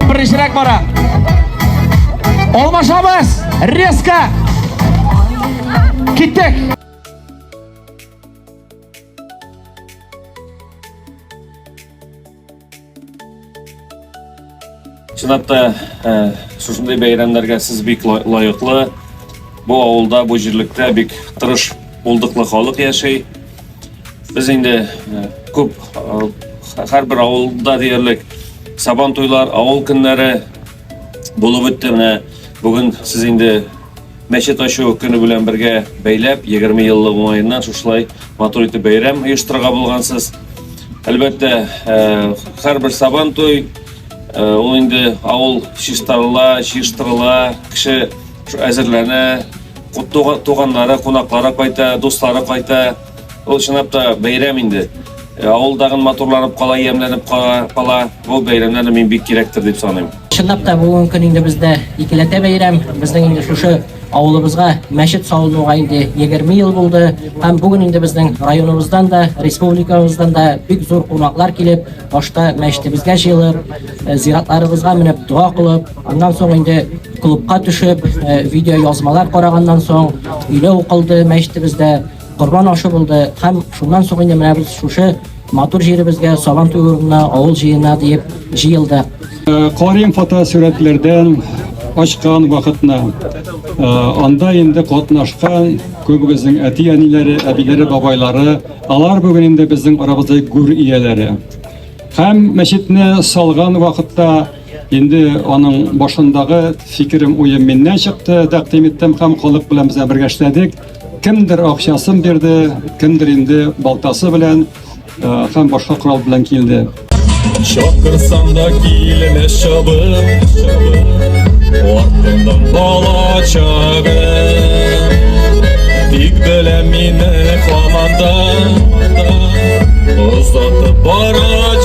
birinchirak bora. Olmashamiz. Reska. Ketdik. Чынапта, шушындай bayramlarga siz bek loyiqli. Bu avulda, bu jirlikdə bek tırış bolduqlı xalq yaşay. Biz indi ko'p har bir avulda deyirlik saban to'ylar, avul kunlari bo'lib o'tdi. Mana bugun siz indi Мәчет ашу көне белән бергә бәйләп 20 еллык уңаеннан шушылай матур итеп бәйрәм оештырырга булгансыз. Әлбәттә, һәрбер сабан той ул инде авыл чиштырыла, кеше әзерләнә, туганнары, кунаклары кайта, дуслары кайта. Ул чынлап та бәйрәм инде. Авылдагы матурланып кала, ямьләнеп кала. Бу бәйрәмнәрне мин бик кирәктер дип саныйм. Чынлап та бүгенге көн инде бездә икеләтә бәйрәм. Безнең инде шушы авылыбызга мәчет салынуга инде 20 ел булды. Һәм бүген инде безнең районыбыздан да, республикабыздан да бик зур кунаклар килеп, башта мәчетебезгә җыелып, зиратларыбызга менеп дуа кылып, аннан соң инде клубка төшеп, видео язмалар караганнан соң өйлә укылды мәчетебездә, Корбан ашы булды. Һәм шуннан соң инде менә без шушы матур җиребезгә сабан туй урынына, авыл җыена дип җыелдык. Карим фотосурәтләрдән açkan vaqtna anda indi qatnaşkan көбүбүздүн әти-әниләре, әбиләре, бабайлары, алар бүген инде безнең арабызда гүр ияләре. Һәм мәчетне салган вакытта инде аның башындагы фикерем, уем миннән чыкты, тәкъдим иттем һәм халык белән без бергә эшләдек. Кемдер акчасын бирде, кемдер инде балтасы белән һәм башка корал белән килде. Шакырсам да килеме шабып, артымдан бала чагым. Тик беләм мине һаман да озатып бара